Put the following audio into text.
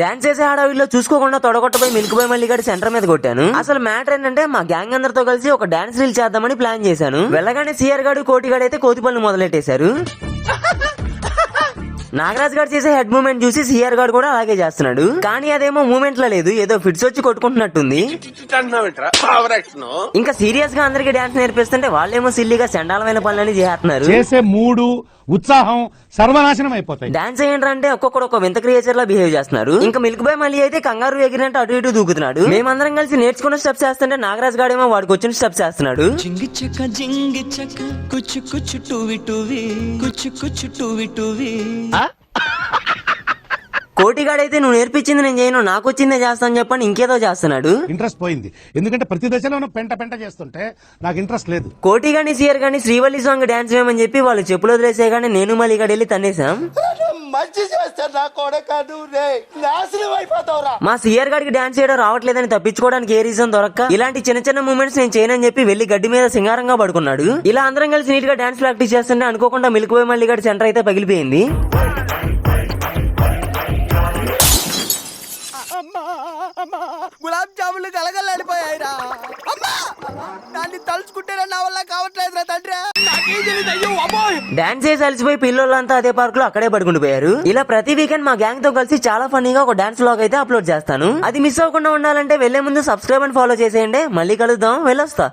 Dance చేసే హడావిడిలో చూసుకోకుండా తొడగొట్టబోయి మిల్క్ బాయ్ మల్లి గారి సెంటర్ మీద కొట్టాను. అసలు మ్యాటర్ ఏంటంటే మా గ్యాంగ్ అందరితో కలిసి ఒక డాన్స్ రీల్ చేద్దామని ప్లాన్ చేశాను. వెళ్ళగానే సిఆర్ గాడు కోటి గాడు అయితే కోతి పనులు మొదలెట్టేశారు. నాగరాజ్ గారు చేసే హెడ్ మూమెంట్ చూసి సిఆర్ గారు కూడా అలాగే చేస్తున్నాడు. కానీ అదేమో మూమెంట్ లో లేదు, ఏదో ఫిట్స్ వచ్చి కొట్టుకుంటున్నట్టుంది. ఇంకా సీరియస్ గా అందరికి డాన్స్ నేర్పిస్తుంటే వాళ్ళేమో సిల్లిగా చండాలమైన పనులని చేస్తున్నారు. చేసే మూడు ఉత్సాహం సర్వనాశనం అయిపోతాయి. డాన్స్ ఏంటంటే ఒక్కొక్కడు ఒక వింత క్రియేచర్ లా బిహేవ్ చేస్తున్నారు. ఇంకా మిల్క్ బాయ్ మళ్ళీ అయితే కంగారు ఎగిరినట్టు అటు ఇటు దూకుతున్నాడు. మేమందరం కలిసి నేర్చుకున్న స్టెప్స్ చేస్తుంటే నాగరాజ్ గాడేమో వాడికి వచ్చిన స్టెప్స్ చేస్తున్నాడు. కోటిగాడైతే నువ్వు నేర్పించింది నేను చేయను, నాకు వచ్చిందే చేస్తాను చెప్పని ఇంకేదో చేస్తున్నాడు. ఇంట్రెస్ట్ పోయింది, ఎందుకంటే ప్రతి దశలోనూ పెంట పెంట చేస్తుంటే నాకు ఇంట్రెస్ట్ లేదు. కోటి గాని సిఆర్ గాని శ్రీవల్లి సాంగ్ డాన్స్ వేయమని చెప్పి వాళ్ళు చెప్పులు వదిలేసే గానీ నేను మళ్ళీ ఇక్కడ వెళ్ళి తన్నేసాం. మా సిఆర్ గారికి డాన్స్ చేయడం రావట్లేదని తప్పించుకోవడానికి ఏ రీజన్ దొరక్క ఇలాంటి చిన్న చిన్న మూమెంట్స్ నేను చేయనని చెప్పి వెళ్లి గడ్డి మీద సింగారంగా పడుకున్నాడు. ఇలా అందరం కలిసి నీట్ గా డాన్స్ ప్రాక్టీస్ చేస్తుంటే అనుకోకుండా మిల్క్ బాయ్ మల్లి గారి సెంటర్ అయితే పగిలిపోయింది. గులాబ్ జాములు కలగలాడిపోయాయిరా. దాన్ని తలుచుకుంటే నా వల్ల కావట్లేదురా తండ్రి. డాన్స్ చేసి అలసిపోయి పిల్లలంతా అదే పార్క్ లో అక్కడే పడుకుండిపోయారు. ఇలా ప్రతి వీకెండ్ మా గ్యాంగ్ తో కలిసి చాలా ఫన్నీగా ఒక డాన్స్ వ్లాగ్ అయితే అప్లోడ్ చేస్తాను. అది మిస్ అవ్వకుండా ఉండాలంటే వెళ్లే ముందు సబ్స్క్రైబ్ అండ్ ఫాలో చేసేయండి. మళ్ళీ కలుద్దాం, వెళ్ళొస్తా.